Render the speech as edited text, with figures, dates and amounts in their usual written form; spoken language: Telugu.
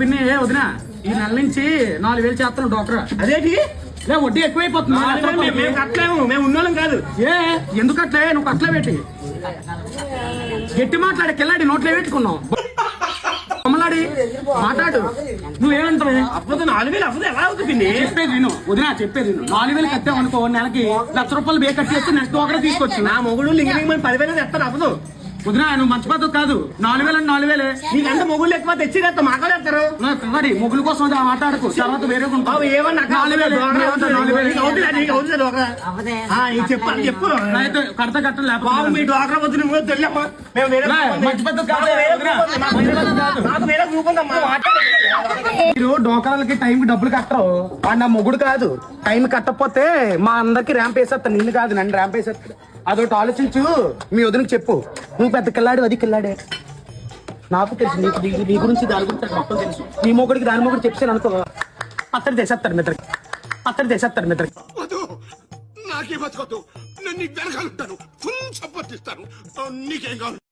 పిన్ని వదినా ఈ నెల నుంచి 4000 చేస్తాను డాక్టర్. అదేంటి వడ్డీ ఎక్కువైపోతుంది. మేము కట్టలేము, మేము ఉన్నోళ్ళం కాదు. ఎందుకు అట్లే? నువ్వు అట్లే పెట్టి గట్టి మాట్లాడే కిల్లాడి నోట్లో పెట్టుకున్నావు. కమలాడి మాట్లాడు. నువ్వేమంటావు? అప్పుడు 4000 అవ్వదు, ఎలా అవుతుంది పిన్ని? చెప్పేది విను వదినా, చెప్పేది విను. 4000 కట్టావు అనుకో, నెలకి 1,00,000 రూపాయలు బే కట్టేస్తే నెక్స్ట్ ఒకటి తీసుకొచ్చు. నా మొగుడు లింగి 10,000 తెస్తాను అవ్వదు. వదినా నువ్వు మంచి పద్ధతి కాదు. 4000 అంటే 4000. నీకంటే మొగుళ్ళు ఎక్కువ తెచ్చి కదా మాట్లాడతారు. మరి మొగుల కోసం అది మాట్లాడకు, తర్వాత వేరే ఏమన్నా 4000 చెప్పాలి చెప్పు. అయితే కడతా కట్ట లేకపోతే మీ డ్వాక్రా వద్దు, నువ్వు తెలియమ్మా. మేము మంచి పద్ధతి కాదు. వేరే గ్రూప్ ఉందమ్మా. మీరు డోకరాలకి టైంకి డబ్బులు కట్టరు. వాడు నా మొగుడు కాదు. టైం కట్టకపోతే మా అందరికి ర్యాంప్ వేసేస్తాను. నిన్ను కాదు, నన్ను ర్యాంప్ వేసేస్తాడు. అదొకటి ఆలోచించు. మీ వదినకి చెప్పు, నువ్వు పెద్ద కిల్లాడు, అది కిల్లాడే. నాకు తెలుసు నీ గురించి, దాని గురించి మొత్తం తెలుసు. నీ మొగుడికి దాని మొగుడు చెప్పాను అనుకో, పత్తడి తెసేస్తాడు మిత్రకి, పత్తడి తెసేస్తాడు మిత్రకి. నాకే బతకదు, నేను నీకు వెనకాలంటాను, ఫుల్ సపోర్ట్ ఇస్తాను. నీకేం కావాలి?